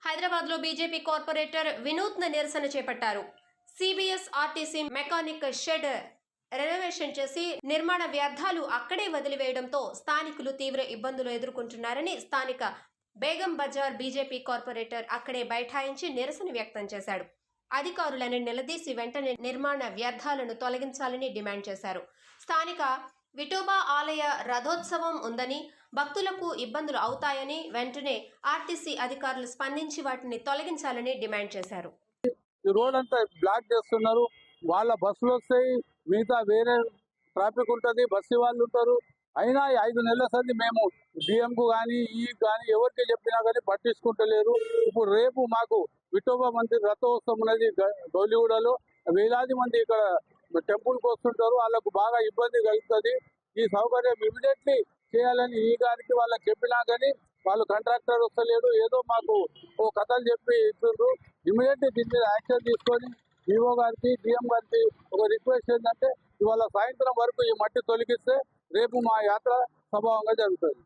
హైదరాబాద్ లో BJP corporator వినూత్న నిరసన చేపట్టారు. CBS RTC mechanic shed renovation చేసి నిర్మాణ వ్యర్థాలు అక్కడే వదిలివేయడంతో స్థానికులు తీవ్ర ఇబ్బందులు ఎదుర్కొంటున్నారని స్థానిక బేగం బజార్ బీజేపీ కార్పొరేటర్ అక్కడే బైఠాయించి నిరసన వ్యక్తం చేశాడు. అధికారులను నిలదీసి వెంటనే నిర్మాణ వ్యర్థాలను తొలగించాలని డిమాండ్ చేశారు. స్థానిక విఠోబా ఆలయ రథోత్సవం ఉందని, భక్తులకు ఇబ్బందులు అవుతాయని వెంటనే ఆర్టీసీ అధికారులు స్పందించి వాటిని తొలగించాలని డిమాండ్ చేశారు. ఈ రోడ్ అంతా బ్లాక్ చేస్తున్నారు. వాళ్ళ బస్సులు వస్తాయి, మిగతా వేరే ట్రాఫిక్ ఉంటుంది, బస్సు వాళ్ళు ఉంటారు. అయినా 5 నెలల సంది మేము డిఎంకు కానీ ఈ కానీ ఎవరికి చెప్పినా కానీ పట్టించుకుంటలేరు. ఇప్పుడు రేపు మాకు విఠోబా మందిర్ రథోత్సవం అనేది గౌలిగూడలో వేలాది మంది ఇక్కడ టెంపుల్కి వస్తుంటారు. వాళ్ళకు బాగా ఇబ్బంది కలుగుతుంది. ఈ సౌకర్యం ఇమీడియట్లీ చేయాలని ఈ గారికి వాళ్ళకి చెప్పినా కానీ వాళ్ళు కాంట్రాక్టర్ వస్తలేడు, ఏదో మాకు ఓ కథలు చెప్పి ఇస్తుండ్రు. ఇమీడియట్లీ దీని మీద యాక్షన్ తీసుకొని ఈఓ గారికి డిఎం గారికి ఒక రిక్వెస్ట్ ఏంటంటే ఇవాళ సాయంత్రం వరకు ఈ మట్టి తొలగిస్తే రేపు మా యాత్ర సభావంగా జరుగుతుంది.